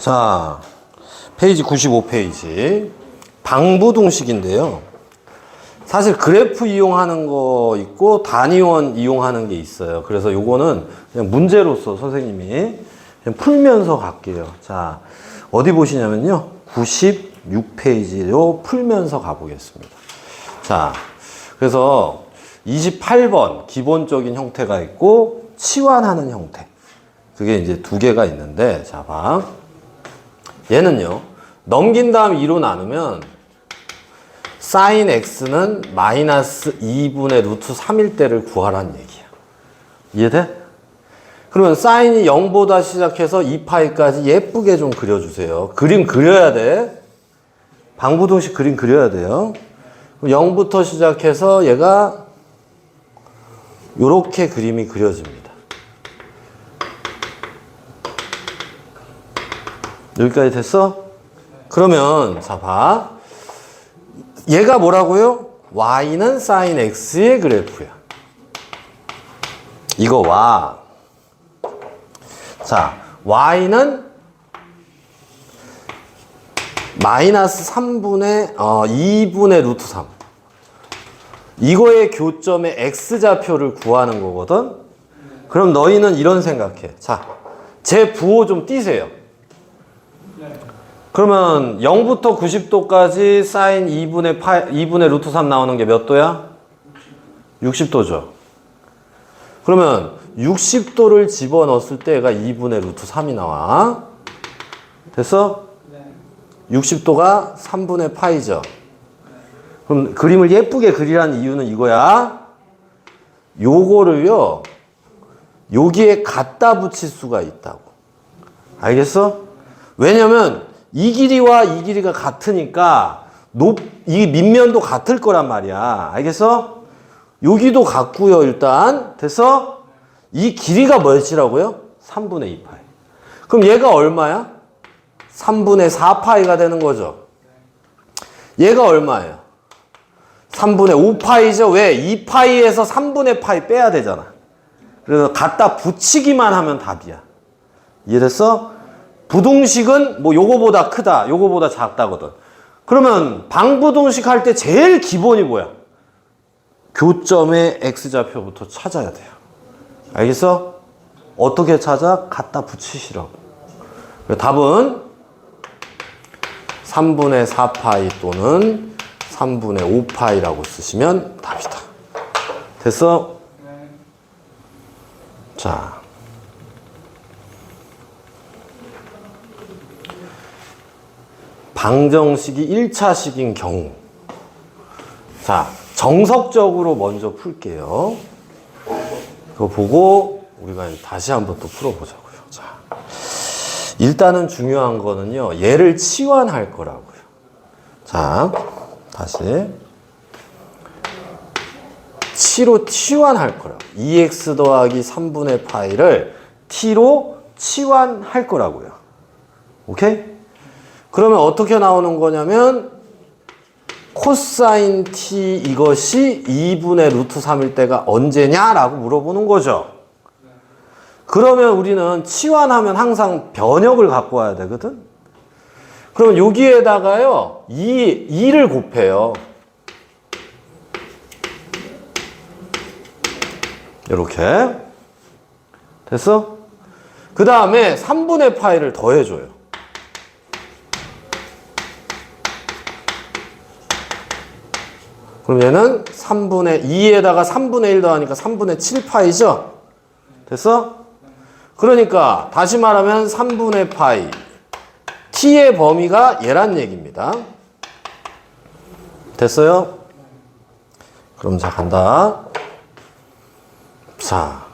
자, 페이지 95페이지. 방부동식인데요. 사실 그래프 이용하는 거 있고 단위원 이용하는 게 있어요. 그래서 요거는 그냥 문제로서 선생님이 그냥 풀면서 갈게요. 자, 어디 보시냐면요. 96페이지로 풀면서 가보겠습니다. 자, 그래서 28번 기본적인 형태가 있고 치환하는 형태. 그게 이제 두 개가 있는데, 자, 봐. 얘는요. 넘긴 다음 2로 나누면 sin x는 마이너스 2분의 루트 3일 때를 구하라는 얘기야. 이해돼? 그러면 사인이 0보다 시작해서 2파이까지 예쁘게 좀 그려주세요. 그림 그려야 돼. 방부동식 그림 그려야 돼요. 0부터 시작해서 얘가 요렇게 그림이 그려집니다. 여기까지 됐어? 그러면 자 봐. 얘가 뭐라고요? y는 sin x의 그래프야. 이거와 자 y는 마이너스 2분의 루트 3. 이거의 교점의 x좌표를 구하는 거거든. 그럼 너희는 이런 생각해. 자, 제 부호 좀 띄세요. 그러면 0부터 90도까지 sin 2분의 루트 3 나오는 게 몇 도야? 60도죠. 그러면 60도를 집어넣었을 때 얘가 2분의 루트 3이 나와. 됐어? 60도가 3분의 파이죠. 그럼 그림을 예쁘게 그리라는 이유는 이거야. 요거를요, 여기에 갖다 붙일 수가 있다고. 알겠어? 왜냐면 이 길이와 이 길이가 같으니까 이 밑면도 같을 거란 말이야. 알겠어? 여기도 같고요. 일단 됐어? 이 길이가 몇이라고요? 3분의 2파이. 그럼 얘가 얼마야? 3분의 4파이가 되는 거죠. 얘가 얼마예요? 3분의 5파이죠. 왜? 2파이에서 3분의 파이 빼야 되잖아. 그래서 갖다 붙이기만 하면 답이야. 이해됐어? 부동식은 뭐 요거보다 크다, 요거보다 작다거든. 그러면 방부동식 할 때 제일 기본이 뭐야? 교점의 x좌표부터 찾아야 돼요. 알겠어? 어떻게 찾아? 갖다 붙이시라고. 답은 3분의 4파이 또는 3분의 5파이라고 쓰시면 답이다. 됐어? 자. 방정식이 1차식인 경우. 자, 정석적으로 먼저 풀게요. 그거 보고 우리가 다시 한번 또 풀어보자고요. 자, 일단은 중요한 거는요. 얘를 치환할 거라고요. 자, 다시. t로 치환할 거라고. 2x 더하기 3분의 파이를 t로 치환할 거라고요. 오케이? 그러면 어떻게 나오는 거냐면 코사인 t 이것이 2분의 루트 3일 때가 언제냐라고 물어보는 거죠. 그러면 우리는 치환하면 항상 변역을 갖고 와야 되거든. 그러면 여기에다가요 2를 곱해요. 이렇게 됐어? 그 다음에 3분의 파이를 더해줘요. 그럼 얘는 3분의 2에다가 3분의 1 더하니까 3분의 7파이죠? 됐어? 그러니까 다시 말하면 3분의 파이 t의 범위가 얘란 얘기입니다. 됐어요? 그럼 자 간다. 자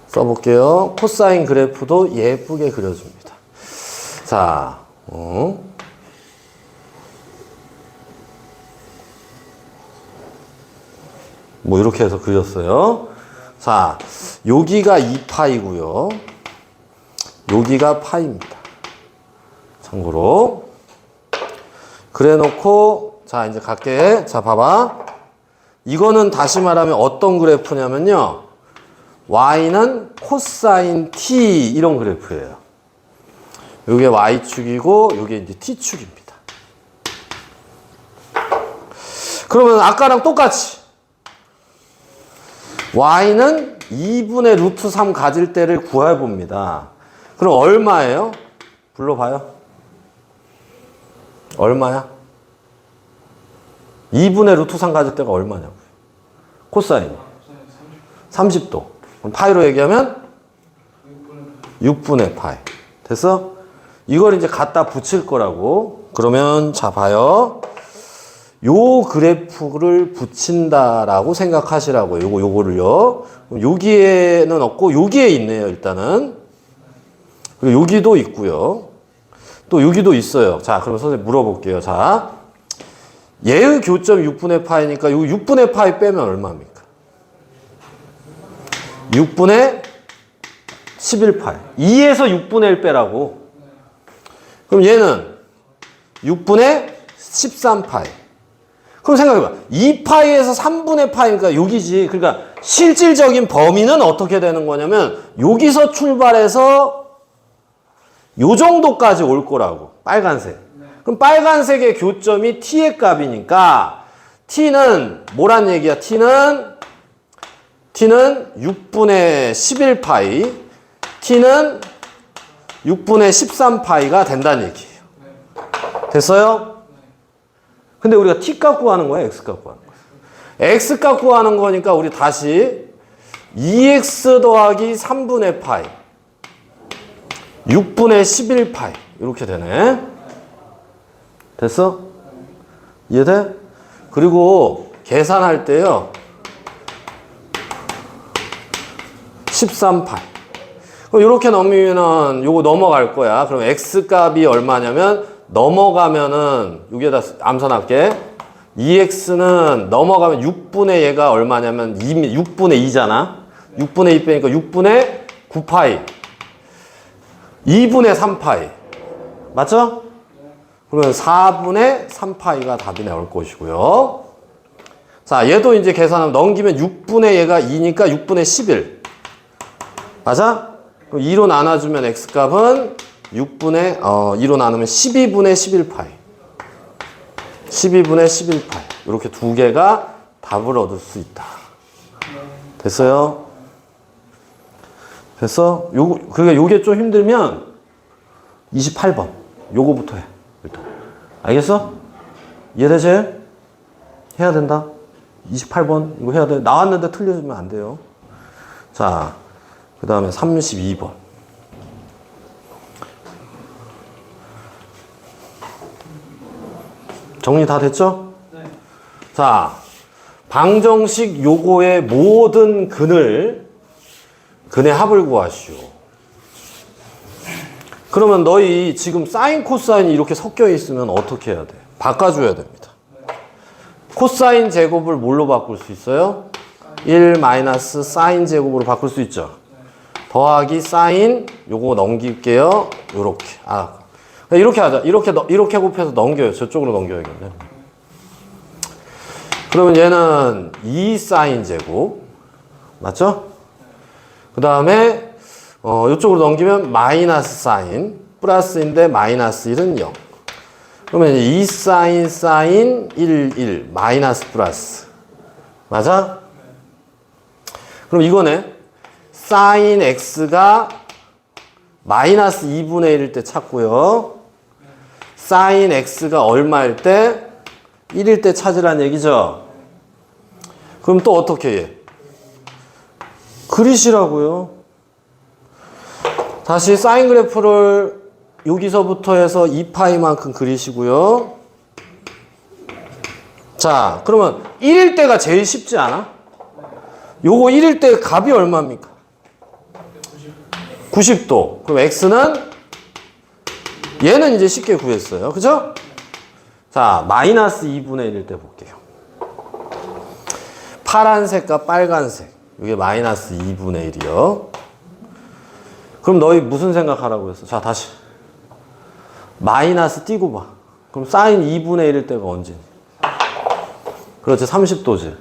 써볼게요. 코사인 그래프도 예쁘게 그려줍니다. 자 뭐 이렇게 해서 그렸어요. 자, 여기가 2파이고요. 여기가 파이입니다. 참고로. 그래 놓고 자, 이제 갈게. 자, 봐봐. 이거는 다시 말하면 어떤 그래프냐면요. y는 코사인 t 이런 그래프예요. 요게 y축이고 요게 이제 t축입니다. 그러면 아까랑 똑같이 y는 2분의 루트 3 가질 때를 구해 봅니다. 그럼 얼마예요? 불러봐요. 얼마야? 2분의 루트 3 가질 때가 얼마냐고요? 코사인 30도. 그럼 파이로 얘기하면 6분의 파이. 됐어? 이걸 이제 갖다 붙일 거라고. 그러면 자 봐요. 요 그래프를 붙인다라고 생각하시라고요. 요거를요. 여기에는 없고 여기에 있네요, 일단은. 그리고 여기도 있고요. 또 여기도 있어요. 자, 그럼 선생님 물어볼게요. 자, 얘의 교점 6분의 파이니까 요 6분의 파이 빼면 얼마입니까? 6분의 11파이. 2에서 6분의 1 빼라고. 그럼 얘는 6분의 13파이. 그럼 생각해봐. 2파이에서 3분의 파이니까 여기지. 그러니까 실질적인 범위는 어떻게 되는 거냐면 여기서 출발해서 요 정도까지 올 거라고. 빨간색. 그럼 빨간색의 교점이 t의 값이니까 t는 뭐란 얘기야? t는 6분의 11파이, t는 6분의 13파이가 된다는 얘기예요. 됐어요? 근데 우리가 t 값 구하는 거야? x 값 구하는 거야? x 값 구하는 거니까 우리 다시 2x 더하기 3분의 파이 6분의 11파이 이렇게 되네. 됐어? 이해돼? 그리고 계산할 때요 13파이. 그럼 이렇게 넘기면은 요거 넘어갈 거야. 그럼 x 값이 얼마냐면 넘어가면은 여기에다 암산할게. 2x는 넘어가면 6분의 얘가 얼마냐면 6분의 2잖아. 6분의 2 빼니까 6분의 9파이. 2분의 3파이. 맞죠? 그러면 4분의 3파이가 답이 나올 것이고요. 자, 얘도 이제 계산하면 넘기면 6분의 얘가 2니까 6분의 11. 맞아? 그럼 2로 나눠주면 x값은 2로 나누면 12분의 11파이. 12분의 11파이. 이렇게 두 개가 답을 얻을 수 있다. 됐어요? 됐어? 그러니까 요게 좀 힘들면 28번. 요거부터 해. 일단. 알겠어? 이해되지? 해야 된다. 28번. 이거 해야 돼. 나왔는데 틀려주면 안 돼요. 자, 그 다음에 32번. 정리 다 됐죠? 네. 자, 방정식 요거의 모든 근의 합을 구하시오. 그러면 너희 지금 사인 코사인이 이렇게 섞여 있으면 어떻게 해야 돼? 바꿔줘야 됩니다. 코사인 제곱을 뭘로 바꿀 수 있어요? 1 마이너스 사인 제곱으로 바꿀 수 있죠. 더하기 사인 요거 넘길게요. 요렇게. 이렇게 하자. 이렇게 곱해서 넘겨요. 저쪽으로 넘겨야겠네. 그러면 얘는 2 사인 제곱. 맞죠? 그 다음에 이쪽으로 넘기면 마이너스 사인. 플러스인데 마이너스 1은 0. 그러면 2 사인 1 마이너스 플러스. 맞아? 그럼 이거네. 사인 x가 마이너스 2분의 1일 때 찾고요. 사인 x가 얼마일 때? 1일 때 찾으란 얘기죠. 그럼 또 어떻게 해? 그리시라고요. 다시 사인 그래프를 여기서부터 해서 2파이만큼 그리시고요. 자, 그러면 1일 때가 제일 쉽지 않아? 요거 1일 때 값이 얼마입니까? 90도. 그럼 x는 얘는 이제 쉽게 구했어요. 그죠? 자, 마이너스 2분의 1일 때 볼게요. 파란색과 빨간색. 이게 마이너스 2분의 1이요. 그럼 너희 무슨 생각하라고 했어? 자, 다시. 마이너스 띄고 봐. 그럼 사인 2분의 1일 때가 언제니? 그렇지, 30도지.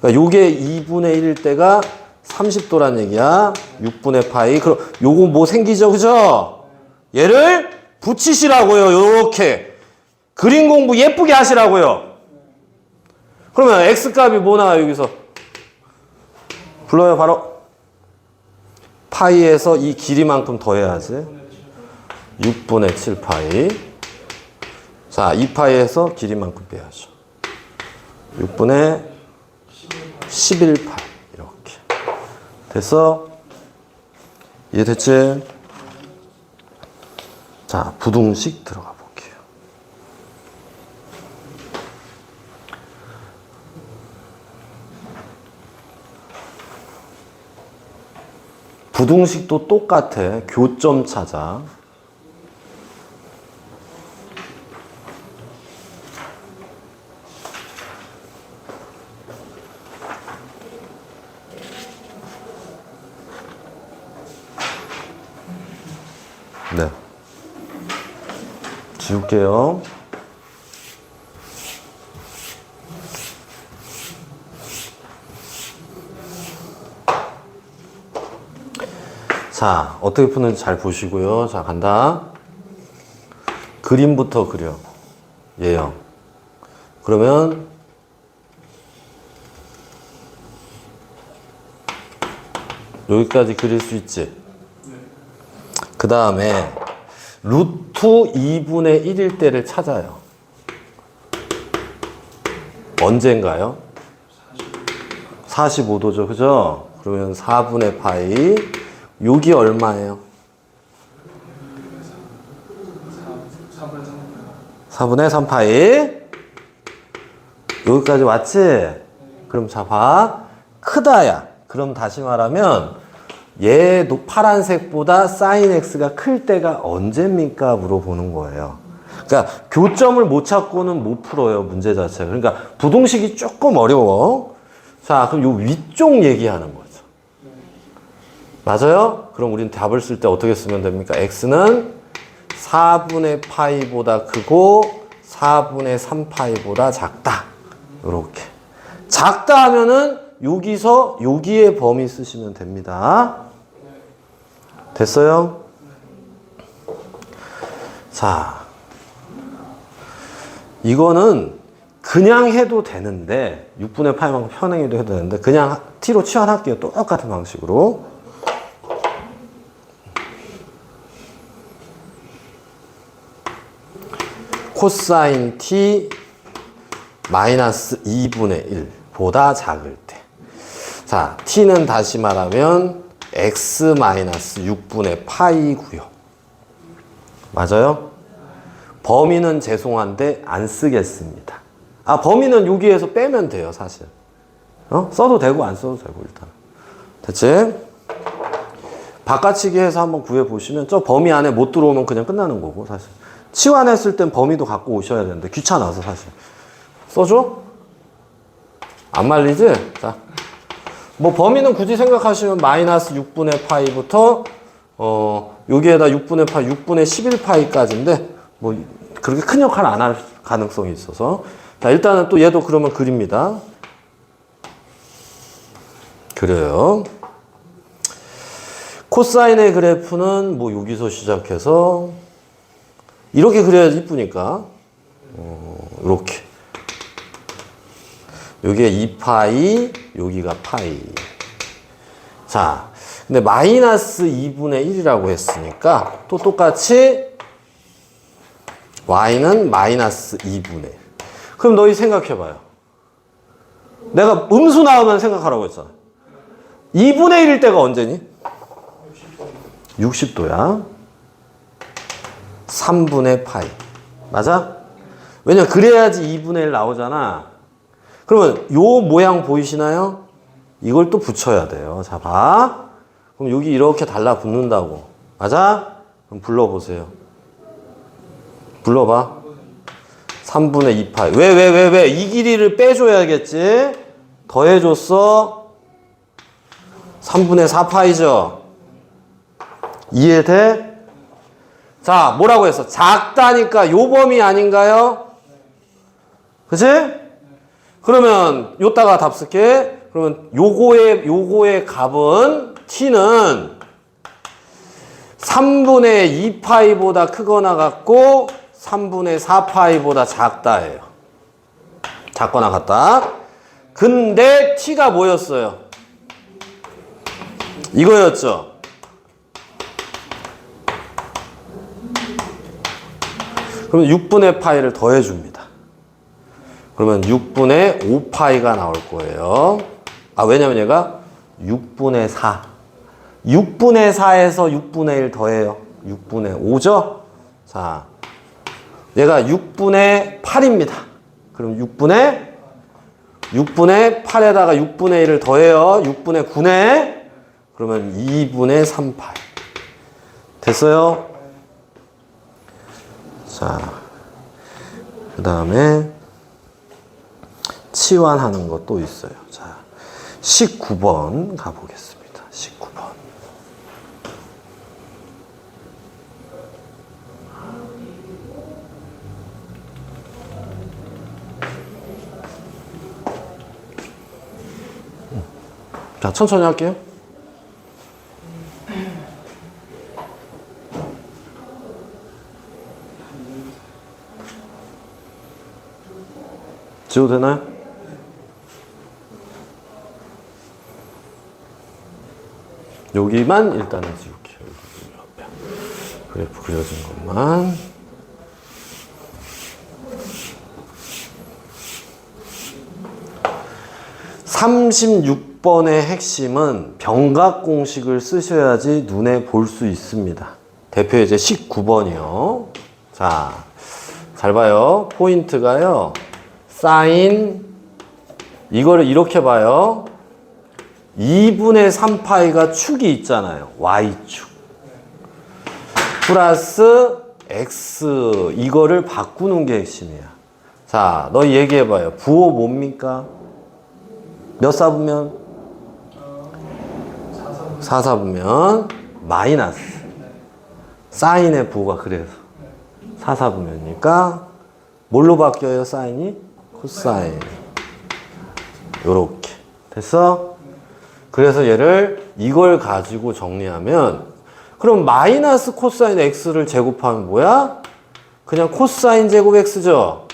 그러니까 요게 2분의 1일 때가 30도란 얘기야. 6분의 파이. 그럼 요거 뭐 생기죠? 그죠? 얘를 붙이시라고요. 요렇게. 그림 공부 예쁘게 하시라고요. 그러면 x값이 뭐 나와요? 여기서. 불러요. 바로. 파이에서 이 길이만큼 더해야지. 6분의 7파이. 자, 2파이에서 길이만큼 빼야죠. 6분의 11파이. 이렇게. 됐어? 이해됐지? 자, 부등식 들어가 볼게요. 부등식도 똑같아. 교점 찾아. 네. 지울게요. 자, 어떻게 푸는지 잘 보시고요. 자, 간다. 그림부터 그려. 예형. 그러면 여기까지 그릴 수 있지? 그 다음에 루트 2분의 1일 때를 찾아요. 언젠가요? 45도죠. 그죠? 그러면 4분의 파이. 여기 얼마예요? 4분의 3파이. 여기까지 왔지? 그럼 자, 봐. 크다야. 그럼 다시 말하면 얘 파란색보다 sin x가 클 때가 언제입니까? 물어보는 거예요. 그러니까 교점을 못 찾고는 못 풀어요. 문제 자체가. 그러니까 부등식이 조금 어려워. 자, 그럼 요 위쪽 얘기하는 거죠. 맞아요? 그럼 우린 답을 쓸 때 어떻게 쓰면 됩니까? x는 4분의 파이보다 크고 4분의 3파이보다 작다. 이렇게. 작다 하면은 여기서 여기에 범위 쓰시면 됩니다. 됐어요? 자, 이거는 그냥 해도 되는데 6분의 파이만큼 편행해도 해도 되는데 그냥 t로 치환할게요. 똑같은 방식으로. 코사인 t 마이너스 2분의 1보다 작을 때. 자, t는 다시 말하면 x 마이너스 6분의 파이고요. 맞아요? 범위는 죄송한데 안 쓰겠습니다. 아, 범위는 여기에서 빼면 돼요, 사실. 써도 되고 안 써도 되고 일단. 됐지? 바꿔치기 해서 한번 구해보시면 저 범위 안에 못 들어오면 그냥 끝나는 거고 사실. 치환했을 땐 범위도 갖고 오셔야 되는데 귀찮아서 사실. 써줘? 안 말리지? 자, 뭐 범위는 굳이 생각하시면 마이너스 6분의 파이부터 여기에다 6분의 파이, 6분의 11파이까지인데 뭐 그렇게 큰 역할 안 할 가능성이 있어서 자, 일단은 또 얘도 그러면 그립니다. 그래요. 코사인의 그래프는 뭐 여기서 시작해서 이렇게 그려야지 이쁘니까 이렇게 여기에 2파이 여기가 파이. 자, 근데 마이너스 2분의 1이라고 했으니까 또 똑같이 y는 마이너스 2분의 1. 그럼 너희 생각해봐요. 내가 음수 나오면 생각하라고 했잖아. 2분의 1일 때가 언제니? 60도야. 3분의 파이. 맞아? 왜냐, 그래야지 2분의 1 나오잖아. 그러면 요 모양 보이시나요? 이걸 또 붙여야 돼요. 자, 봐. 그럼 여기 이렇게 달라붙는다고. 맞아? 그럼 불러보세요. 불러봐. 3분의 2파이. 왜? 이 길이를 빼줘야겠지? 더해줬어. 3분의 4파이죠? 이해돼? 자, 뭐라고 했어? 작다니까 요 범위 아닌가요? 그치? 그러면 요따가 답 쓸게. 그러면 요거의 값은 t는 3분의 2파이보다 크거나 같고 3분의 4파이보다 작다예요. 작거나 같다. 근데 t가 뭐였어요? 이거였죠. 그러면 6분의 파이를 더해줍니다. 그러면 6분의 5파이가 나올 거예요. 왜냐면 얘가 6분의 4. 6분의 4에서 6분의 1 더해요. 6분의 5죠? 자, 얘가 6분의 8입니다. 그럼 6분의 8에다가 6분의 1을 더해요. 6분의 9네. 그러면 2분의 3파이. 됐어요? 자, 그 다음에 치환하는 것도 있어요. 자, 19번 가보겠습니다. 19번. 자, 천천히 할게요. 지워도 되나요? 여기만 일단은 지울게요. 그래프 그려진 것만. (36번의) 핵심은 병각 공식을 쓰셔야지 눈에 볼 수 있습니다. 대표 예제 19번이요. 자, 잘 봐요. 포인트가요. 사인, 이거를 이렇게 봐요. 2분의 3파이가 축이 있잖아요. Y축. 플러스 X, 이거를 바꾸는 게 핵심이야. 자, 너 얘기해봐요. 부호 뭡니까? 몇 사분면? 4사분면 마이너스. 사인의 부호가 그래서 4사분면이니까 뭘로 바뀌어요, 사인이? 코사인. 요렇게. 됐어? 그래서 얘를 이걸 가지고 정리하면, 그럼 마이너스 코사인 x를 제곱하면 뭐야? 그냥 코사인 제곱 x죠?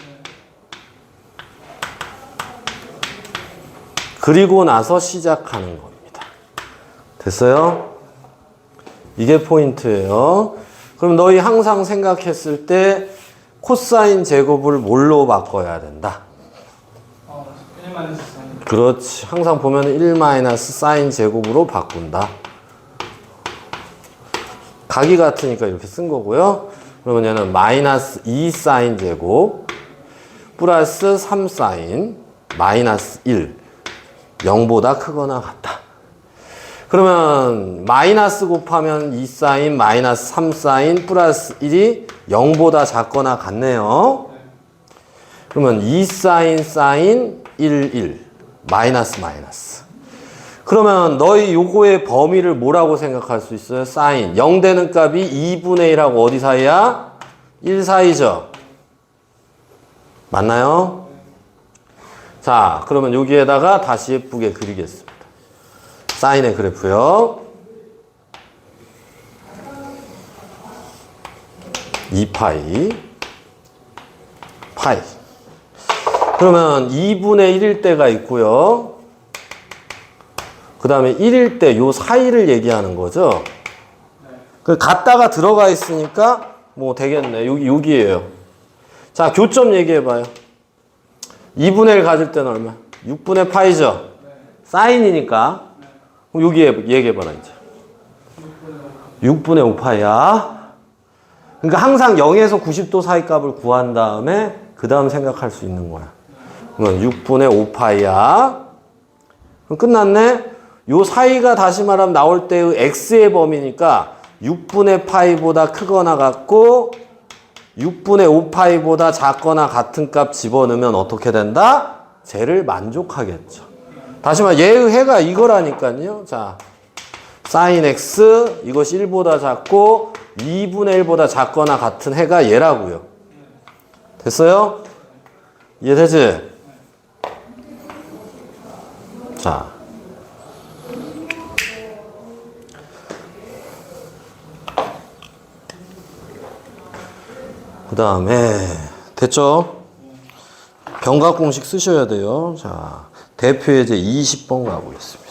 그리고 나서 시작하는 겁니다. 됐어요? 이게 포인트예요. 그럼 너희 항상 생각했을 때 코사인 제곱을 뭘로 바꿔야 된다? 1 사인. 그렇지. 항상 보면 1 사인 제곱으로 바꾼다. 각이 같으니까 이렇게 쓴 거고요. 그러면 얘는 마이너스 2 사인 제곱 플러스 3 사인 마이너스 1. 0보다 크거나 같다. 그러면 마이너스 곱하면 2 사인 마이너스 3 사인 플러스 1이 0보다 작거나 같네요. 그러면 2 사인 사인 1, 1. 마이너스 마이너스. 그러면 너희 요거의 범위를 뭐라고 생각할 수 있어요? 사인. 0 되는 값이 2분의 1하고 어디 사이야? 1 사이죠? 맞나요? 자, 그러면 여기에다가 다시 예쁘게 그리겠습니다. 사인의 그래프요. 2파이 파이. 그러면 2분의 1일 때가 있고요. 그 다음에 1일 때 요 사이를 얘기하는 거죠. 그 갔다가 들어가 있으니까 뭐 되겠네. 여기에요. 자, 교점 얘기해봐요. 2분의 1 가질 때는 얼마? 6분의 파이죠. 사인이니까. 그럼 여기 얘기해봐라 이제. 6분의 5파이야. 그러니까 항상 0에서 90도 사이 값을 구한 다음에 그 다음 생각할 수 있는 거야. 그러면 6분의 5파이야. 그럼 끝났네. 요 사이가 다시 말하면 나올 때의 x의 범위니까 6분의 파이보다 크거나 같고 6분의 5파이보다 작거나 같은 값 집어넣으면 어떻게 된다? 쟤를 만족하겠죠. 다시 말해 얘의 해가 이거라니까요. 자, sin x 이것이 1보다 작고 2분의 1보다 작거나 같은 해가 얘라고요. 됐어요? 이해되지? 자. 그 다음에, 됐죠? 병각 공식 쓰셔야 돼요. 자, 대표 예제 20번 가보겠습니다.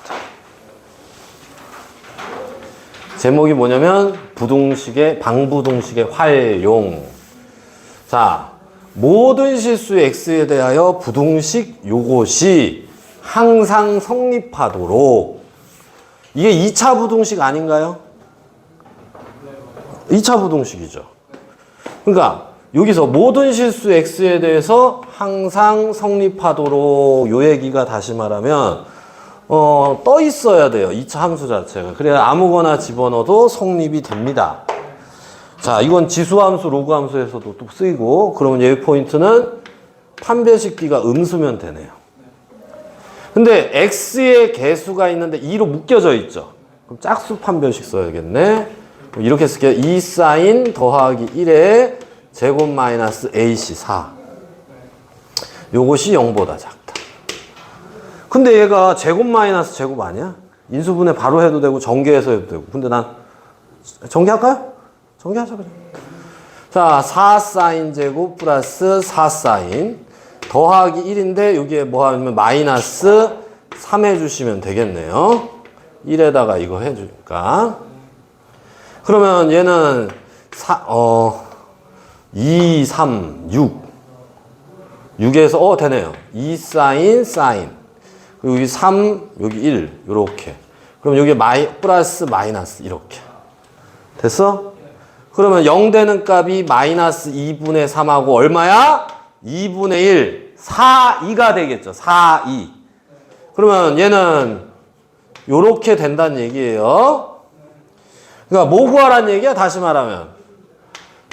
제목이 뭐냐면, 방부동식의 활용. 자, 모든 실수 x에 대하여 부동식 요것이 항상 성립하도록. 이게 2차 부동식 아닌가요? 2차 부동식이죠. 그러니까 여기서 모든 실수 x에 대해서 항상 성립하도록 요 얘기가 다시 말하면 떠 있어야 돼요. 2차 함수 자체가. 그래야 아무거나 집어넣어도 성립이 됩니다. 자, 이건 지수함수, 로그함수에서도 또 쓰이고, 그러면 여기 포인트는 판별식 B가 음수면 되네요. 근데 x의 개수가 있는데 2로 묶여져 있죠. 그럼 짝수 판별식 써야겠네. 이렇게 쓸게요. 2 사인 더하기 1의 제곱 마이너스 AC 4. 요것이 0보다 작다. 근데 얘가 제곱 마이너스 제곱 아니야? 인수분해 바로 해도 되고 전개해서 해도 되고. 근데 난 전개할까요? 전개하자 그래. 자, 4 사인 제곱 플러스 4 사인 더하기 1인데 여기에 뭐 하면 마이너스 3 해주시면 되겠네요. 1에다가 이거 해주니까. 그러면 얘는 2, 3, 6. 6에서 되네요. 2 사인 사인. 그리고 여기 3, 여기 1 요렇게. 그럼 여기 플러스 마이너스 이렇게. 됐어? 그러면 0 되는 값이 마이너스 2분의 3하고 얼마야? 2분의 1. 4, 2가 되겠죠. 4, 2. 그러면 얘는 요렇게 된다는 얘기예요. 그러니까 뭐 구하라는 얘기야? 다시 말하면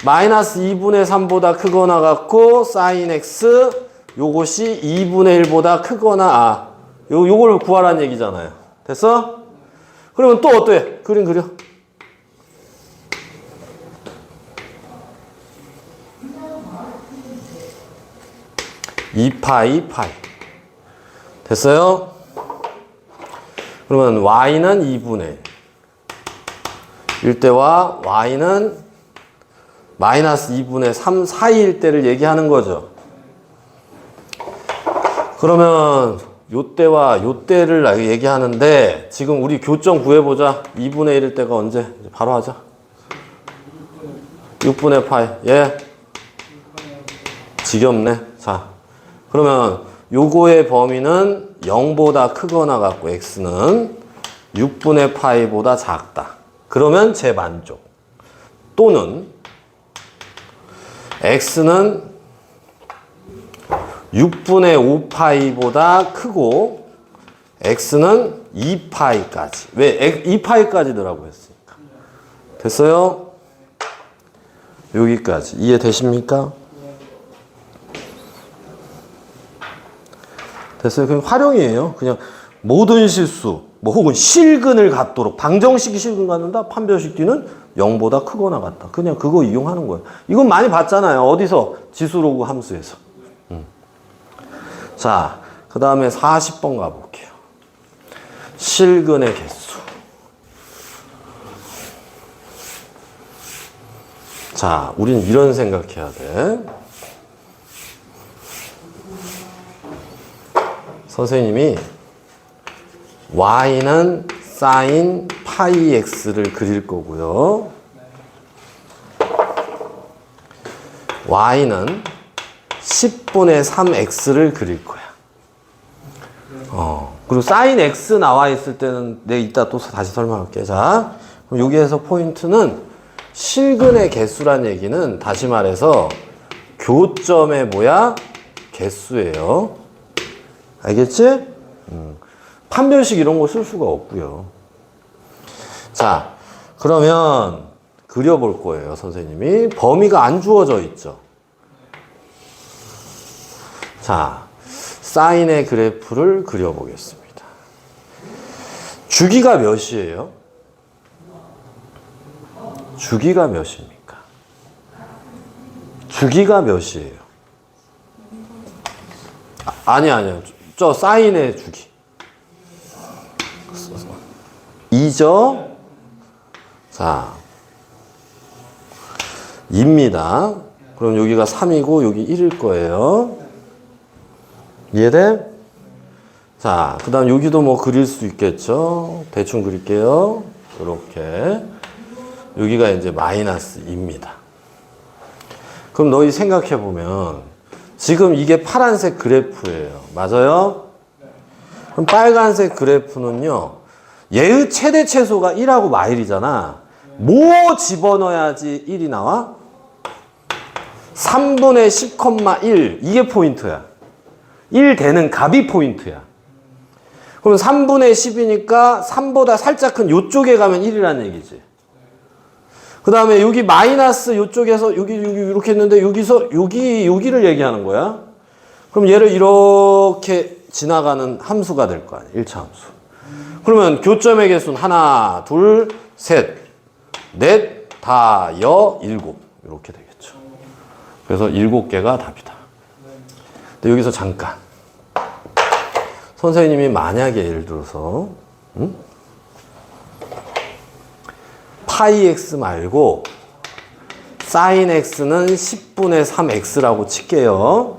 마이너스 2분의 3보다 크거나 같고 사인 x 요것이 2분의 1보다 크거나 요걸 구하라는 얘기잖아요. 됐어? 그러면 또 어때? 그림 그려. 파이 됐어요? 그러면 y는 2분의 1일 때와 y는 마이너스 2분의 3 사이일 때를 얘기하는 거죠. 그러면 요때와 요때를 얘기하는데 지금 우리 교점 구해보자. 2분의 1일 때가 언제? 바로 하자. 6분의 파이. 예. 지겹네. 자, 그러면 요거의 범위는 0보다 크거나 같고 x는 6분의 파이보다 작다. 그러면 제 만족. 또는 x는 6분의 5파이보다 크고 x는 2파이까지. 왜? 2파이까지 넣으라고 했으니까. 됐어요? 여기까지. 이해되십니까? 됐어요? 그냥 활용이에요. 그냥 모든 실수, 뭐 혹은 실근을 갖도록. 방정식이 실근 갖는다? 판별식 D는 0보다 크거나 같다. 그냥 그거 이용하는 거예요. 이건 많이 봤잖아요. 어디서? 지수로그 함수에서. 자, 그 다음에 40번 가볼게요. 실근의 개수. 자, 우린 이런 생각해야 돼. 선생님이 y는 사인 파이 x를 그릴 거고요. y는 10분의 3x를 그릴 거야. 그리고 사인 x 나와 있을 때는 내가 이따 또 다시 설명할게. 자, 그럼 여기에서 포인트는 실근의 개수란 얘기는 다시 말해서 교점의 뭐야? 개수예요. 알겠지? 판별식 이런 거 쓸 수가 없고요. 자, 그러면 그려볼 거예요, 선생님이. 범위가 안 주어져 있죠. 자, 사인의 그래프를 그려보겠습니다. 주기가 몇이에요? 주기가 몇입니까? 주기가 몇이에요? 아니요. 저 사인의 주기. 2죠? 자, 2입니다. 그럼 여기가 3이고 여기 1일 거예요. 이해돼? 자, 그 다음 여기도 뭐 그릴 수 있겠죠? 대충 그릴게요. 이렇게. 여기가 이제 마이너스 2입니다. 그럼 너희 생각해보면 지금 이게 파란색 그래프예요. 맞아요? 그럼 빨간색 그래프는요. 얘의 최대 최소가 1하고 마일이잖아. 뭐 집어넣어야지 1이 나와? 3분의 10,1 이게 포인트야. 1 되는 값이 포인트야. 그럼 3분의 10이니까 3보다 살짝 큰 요쪽에 가면 1이라는 얘기지. 그 다음에 여기 마이너스 요쪽에서 여기 이렇게 했는데 여기서 여기를 얘기하는 거야. 그럼 얘를 이렇게 지나가는 함수가 될 거 아니야. 1차 함수. 그러면 교점의 개수는 하나, 둘, 셋, 넷, 다, 일곱 이렇게 되겠죠. 그래서 7개가 답이다. 근데 여기서 잠깐. 선생님이 만약에 예를 들어서 파이 x 말고 사인 x는 10분의 3x라고 칠게요.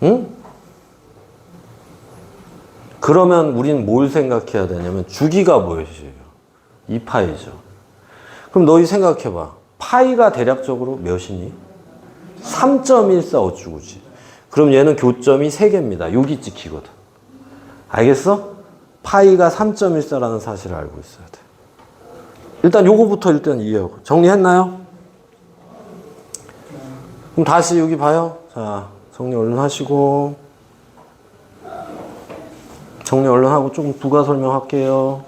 응? 그러면 우린 뭘 생각해야 되냐면 주기가 뭐예요? 2파이죠. 그럼 너희 생각해봐. 파이가 대략적으로 몇이니? 3.14 어쩌고지. 그럼 얘는 교점이 3개입니다. 여기 찍히거든. 알겠어? 파이가 3.14라는 사실을 알고 있어야 돼. 일단 요거부터 일단 이해하고. 정리했나요? 그럼 다시 여기 봐요. 자, 정리 얼른 하시고. 정리 얼른 하고 조금 부가 설명할게요.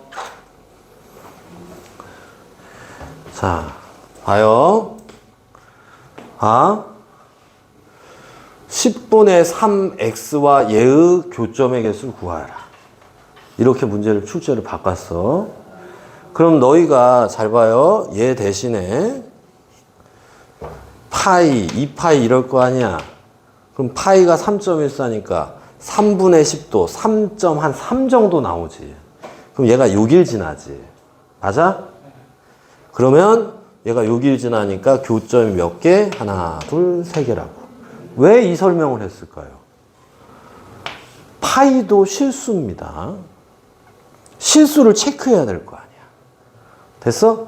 자, 봐요. 10분의 3x와 얘의 교점의 개수를 구하라. 이렇게 문제를 출제를 바꿨어. 그럼 너희가 잘 봐요. 얘 대신에 파이, 2파이 이럴 거 아니야. 그럼 파이가 3.14니까 3분의 10도 3.3 정도 나오지. 그럼 얘가 6일 지나지. 맞아? 그러면 얘가 6일 지나니까 교점이 몇 개? 하나, 둘, 세 개라고. 왜 이 설명을 했을까요? 파이도 실수입니다. 실수를 체크해야 될 거 아니야. 됐어?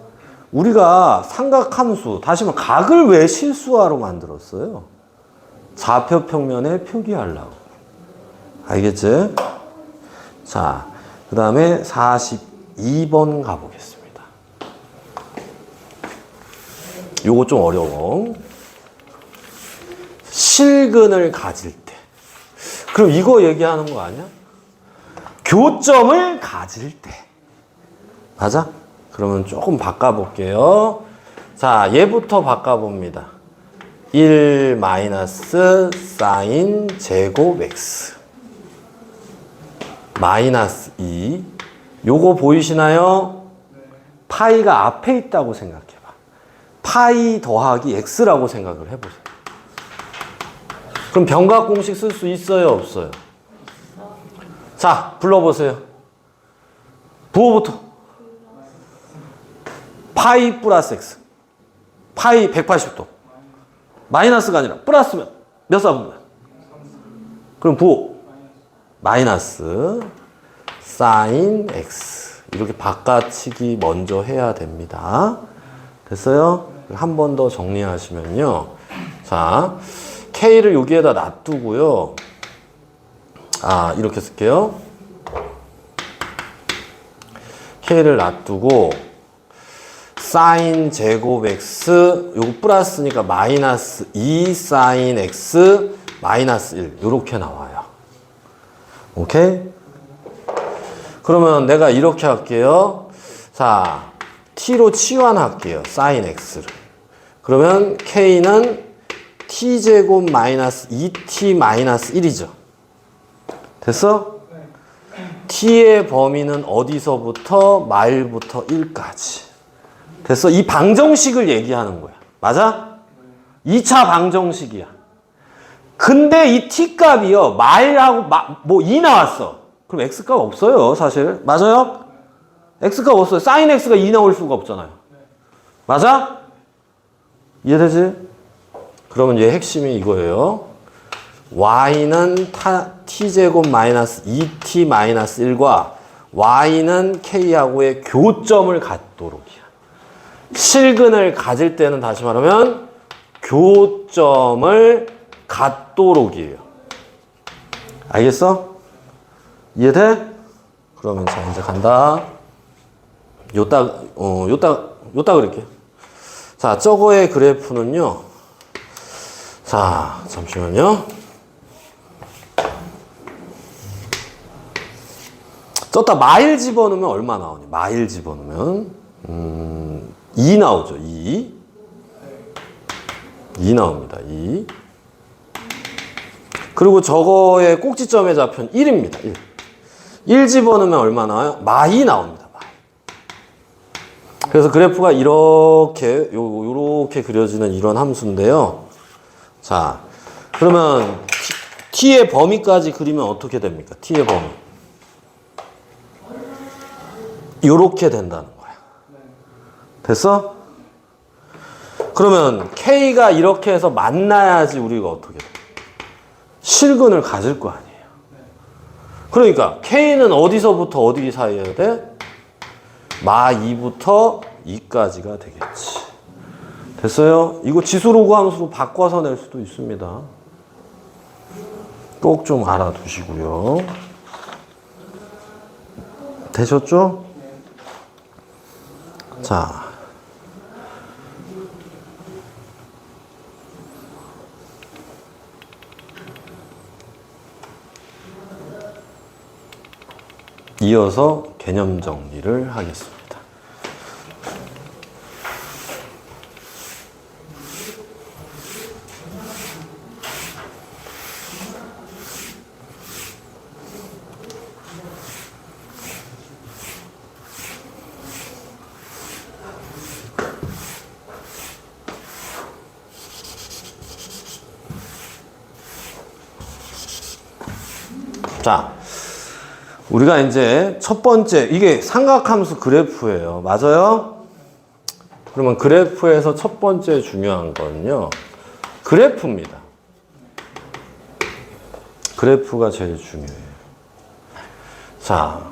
우리가 삼각함수, 다시 말해 각을 왜 실수화로 만들었어요? 좌표 평면에 표기하려고. 알겠지? 자, 그 다음에 42번 가보겠습니다. 요거 좀 어려워. 실근을 가질 때. 그럼 이거 얘기하는 거 아니야? 교점을 가질 때. 맞아? 그러면 조금 바꿔볼게요. 자, 얘부터 바꿔봅니다. 1 마이너스 사인 제곱 x 마이너스 2. 요거 보이시나요? 파이가 앞에 있다고 생각해봐. 파이 더하기 x라고 생각을 해보세요. 그럼 병각 공식 쓸 수 있어요? 없어요? 자, 불러보세요. 부호부터. 파이 플러스 x. 파이 180도. 마이너스가 아니라 플러스면 몇 사분면? 그럼 부호. 마이너스 사인 x. 이렇게 바꿔치기 먼저 해야 됩니다. 됐어요? 한 번 더 정리하시면요. 자, K를 여기에다 놔두고요. 이렇게 쓸게요. K를 놔두고 사인 제곱 x 요거 플러스니까 마이너스 2 사인 x 마이너스 1 요렇게 나와요. 오케이? 그러면 내가 이렇게 할게요. 자, t로 치환할게요. 사인 x를. 그러면 k는 t제곱 마이너스 2t 마이너스 1이죠. 됐어? t의 범위는 어디서부터 마일부터 1까지. 됐어? 이 방정식을 얘기하는 거야. 맞아? 2차 방정식이야. 근데 이 t값이요. 마일하고 뭐 2 나왔어. 그럼 x값 없어요. 사실. 맞아요? x가 없어요. sin x가 2 나올 수가 없잖아요. 맞아? 이해되지? 그러면 얘 핵심이 이거예요. y는 t제곱 마이너스 2t 마이너스 1과 y는 k하고의 교점을 갖도록이야. 실근을 가질 때는 다시 말하면 교점을 갖도록이에요. 알겠어? 이해돼? 그러면 자 이제 간다. 요따 그릴게. 자, 저거의 그래프는요. 자, 잠시만요. 저따 마일 집어넣으면 얼마 나오니? 마일 집어넣으면 2 나오죠. 2 나옵니다. 2. 그리고 저거의 꼭지점의 좌표는 1입니다. 1 집어넣으면 얼마 나와요? 마2 나옵니다. 마2. 그래서 그래프가 이렇게 요렇게 그려지는 이런 함수인데요. 자, 그러면 t의 범위까지 그리면 어떻게 됩니까? t의 범위. 요렇게 된다는 거야. 됐어? 그러면 k가 이렇게 해서 만나야지 우리가 어떻게 돼? 실근을 가질 거 아니에요. 그러니까 k는 어디서부터 어디 사이여야 돼? 마2부터 2까지가 되겠지. 됐어요? 이거 지수로그 함수로 바꿔서 낼 수도 있습니다. 꼭 좀 알아두시고요. 되셨죠? 자. 이어서 개념 정리를 하겠습니다. 자, 우리가 이제 첫 번째, 이게 삼각함수 그래프예요. 맞아요? 그러면 그래프에서 첫 번째 중요한 거는요, 그래프입니다. 그래프가 제일 중요해요. 자,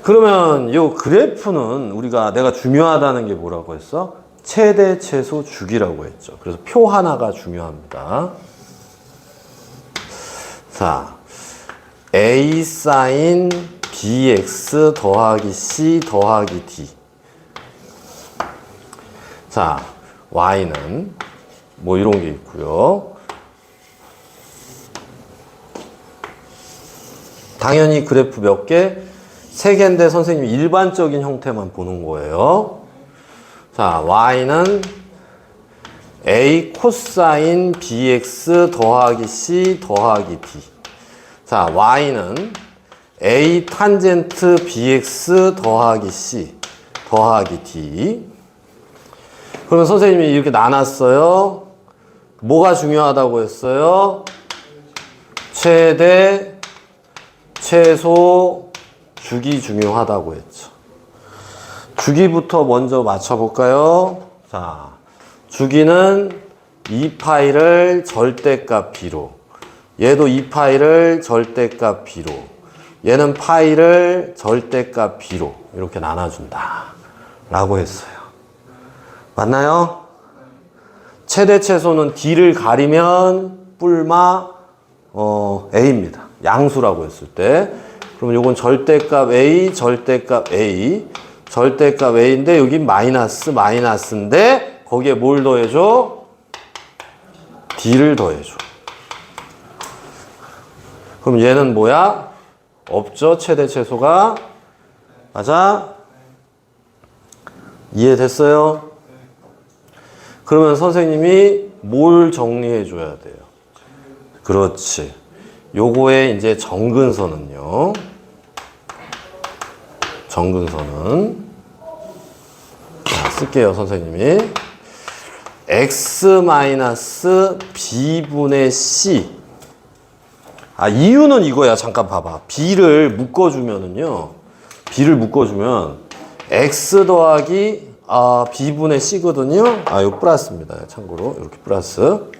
그러면 이 그래프는 내가 중요하다는 게 뭐라고 했어? 최대 최소 주기라고 했죠. 그래서 표 하나가 중요합니다. 자, a sin bx 더하기 c 더하기 d. 자, y는 뭐 이런 게 있고요. 당연히 그래프 몇 개? 3개인데 선생님이 일반적인 형태만 보는 거예요. 자, y는 a 코사인 bx 더하기 c 더하기 d. 자, y는 a 탄젠트 bx 더하기 c 더하기 d. 그러면 선생님이 이렇게 나눴어요. 뭐가 중요하다고 했어요? 최대, 최소, 주기 중요하다고 했죠. 주기부터 먼저 맞춰볼까요? 자, 주기는 2파이를 절대값 b로, 얘도 2파이를 절대값 b로, 얘는 파이를 절대값 b로 이렇게 나눠준다 라고 했어요. 맞나요? 최대 최소는 d를 가리면 뿔마 a입니다. 양수라고 했을 때. 그러면 요건 절대값 a, 절대값 a, 절대값 a인데 여기 마이너스인데 거기에 뭘 더해줘? d를 더해줘. 그럼 얘는 뭐야? 없죠? 최대 최소가. 맞아? 이해됐어요? 그러면 선생님이 뭘 정리해 줘야 돼요? 그렇지. 요거의 이제 정근선은요. 정근선은 자, 쓸게요, 선생님이. x-b분의 c. 이유는 이거야. 잠깐 봐봐. b를 묶어주면은요. b를 묶어주면 x 더하기 b분의 c거든요. 이거 플러스입니다. 참고로 이렇게 플러스.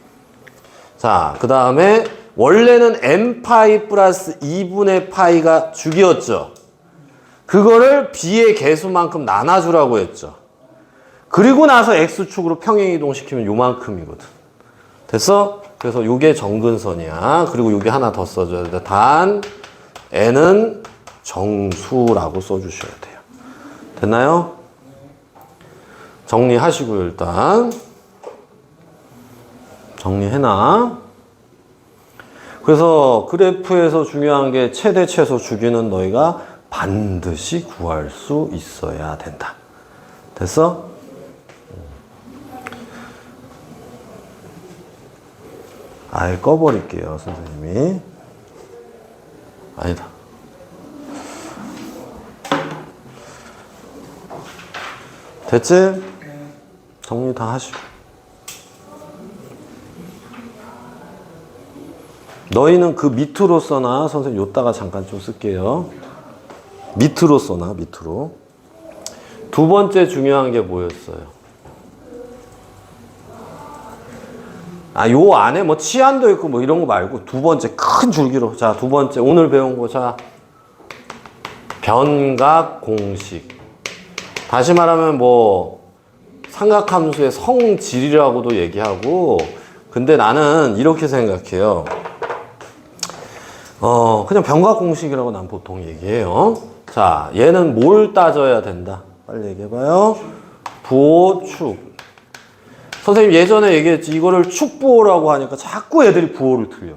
자, 그 다음에 원래는 n파이 플러스 2분의 파이가 주기였죠. 그거를 b의 개수만큼 나눠주라고 했죠. 그리고 나서 x축으로 평행이동시키면 요만큼이거든. 됐어? 그래서 요게 정근선이야. 그리고 요게 하나 더 써줘야 돼. 단 n은 정수라고 써주셔야 돼요. 됐나요? 정리하시고요. 일단 정리해놔. 그래서 그래프에서 중요한 게 최대 최소 주기는 너희가 반드시 구할 수 있어야 된다. 됐어? 아예 꺼버릴게요, 선생님이. 아니다. 됐지? 정리 다 하시고. 너희는 그 밑으로 써놔. 선생님 요따가 잠깐 좀 쓸게요. 밑으로 써놔, 밑으로. 두 번째 중요한 게 뭐였어요? 요 안에 뭐 치안도 있고 뭐 이런 거 말고 두 번째 큰 줄기로. 자, 두 번째 오늘 배운 거. 자, 변각 공식. 다시 말하면 뭐 삼각함수의 성질이라고도 얘기하고. 근데 나는 이렇게 생각해요. 그냥 변각 공식이라고 난 보통 얘기해요. 자, 얘는 뭘 따져야 된다? 빨리 얘기해봐요. 부호, 축. 선생님 예전에 얘기했지. 이거를 축부호라고 하니까 자꾸 애들이 부호를 틀려.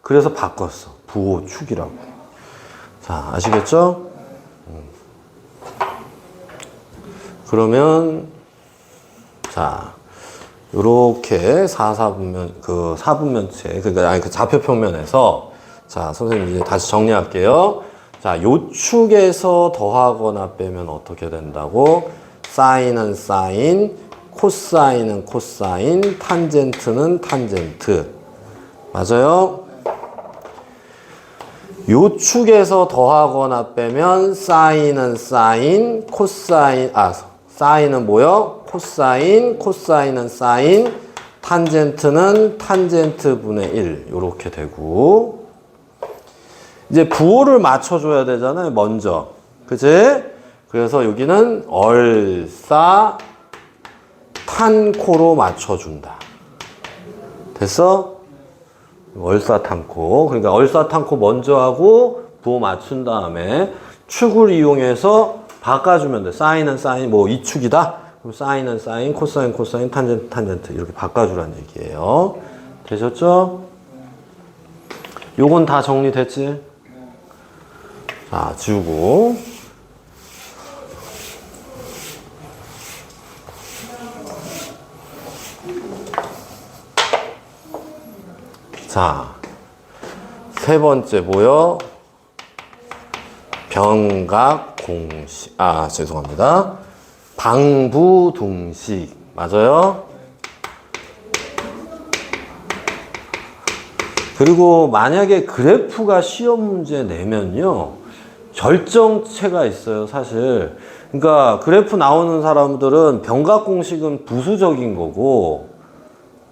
그래서 바꿨어. 부호, 축이라고. 자, 아시겠죠? 그러면 자, 요렇게 사분면체, 그러니까 그 좌표평면에서 자, 선생님 이제 다시 정리할게요. 자, 요 축에서 더하거나 빼면 어떻게 된다고? 사인은 사인, 코사인은 코사인, 탄젠트는 탄젠트. 맞아요? 요 축에서 더하거나 빼면 사인은 사인, 코사인, 사인은 뭐요? 코사인, 코사인은 사인, 탄젠트는 탄젠트 분의 1. 요렇게 되고. 이제 부호를 맞춰줘야 되잖아요, 먼저. 그치? 그래서 여기는 얼사, 탄코로 맞춰준다. 됐어? 얼사탄코. 그러니까 얼사탄코 먼저 하고 부호 맞춘 다음에 축을 이용해서 바꿔주면 돼. 사인은 사인, 뭐 이 축이다? 그럼 사인은 사인, 코사인, 코사인, 탄젠트, 탄젠트 이렇게 바꿔주라는 얘기예요. 되셨죠? 요건 다 정리됐지? 자, 지우고. 자, 세 번째 뭐요? 변각 공식. 죄송합니다. 방부둥식. 맞아요? 그리고 만약에 그래프가 시험 문제 내면요. 결정체가 있어요, 사실. 그러니까 그래프 나오는 사람들은 변각 공식은 부수적인 거고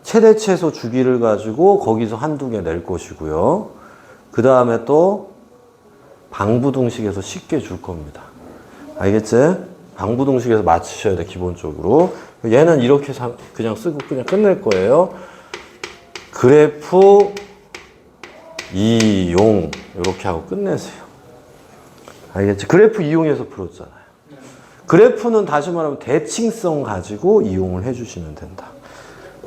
최대 최소 주기를 가지고 거기서 한두 개 낼 것이고요. 그 다음에 또 방부등식에서 쉽게 줄 겁니다. 알겠지? 방부등식에서 맞추셔야 돼, 기본적으로. 얘는 이렇게 그냥 쓰고 그냥 끝낼 거예요. 그래프 이용 이렇게 하고 끝내세요. 알겠지? 그래프 이용해서 풀었잖아요. 그래프는 다시 말하면 대칭성 가지고 이용을 해주시면 된다.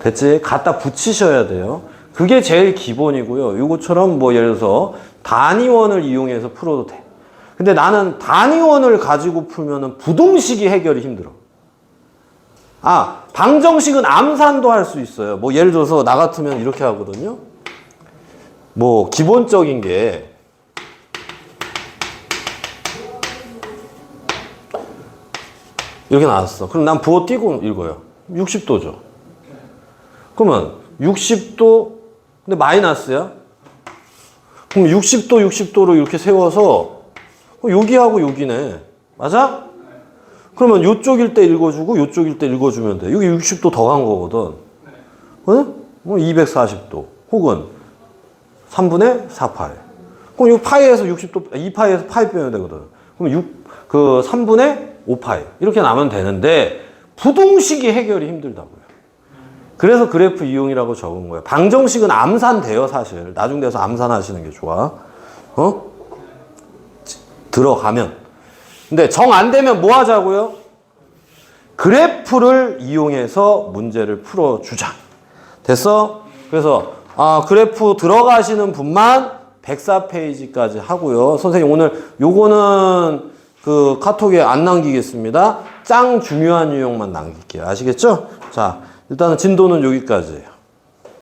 됐지? 갖다 붙이셔야 돼요. 그게 제일 기본이고요. 이것처럼 뭐 예를 들어서 단위원을 이용해서 풀어도 돼. 근데 나는 단위원을 가지고 풀면은 부등식이 해결이 힘들어. 방정식은 암산도 할 수 있어요. 뭐 예를 들어서 나 같으면 이렇게 하거든요. 뭐 기본적인 게 이렇게 나왔어. 그럼 난 부호 띄고 읽어요. 60도죠. 그러면 60도 근데 마이너스야? 그럼 60도 60도로 이렇게 세워서 여기하고 여기네. 맞아? 그러면 요쪽일 때 읽어주고 요쪽일 때 읽어주면 돼. 여기 60도 더 간 거거든. 어? 뭐 240도 혹은 3분의 4파이. 그럼 이 파이에서 60도, 2파이에서 파이 빼면 되거든. 그럼 3분의 5파이. 이렇게 나면 되는데 부동식이 해결이 힘들다고요. 그래서 그래프 이용이라고 적은 거예요. 방정식은 암산돼요, 사실. 나중 돼서 암산하시는 게 좋아. 어? 들어가면. 근데 정 안 되면 뭐 하자고요? 그래프를 이용해서 문제를 풀어주자. 됐어? 그래서 그래프 들어가시는 분만 104페이지까지 하고요. 선생님 오늘 요거는 그 카톡에 안 남기겠습니다. 짱 중요한 유형만 남길게요. 아시겠죠? 자, 일단은 진도는 여기까지예요.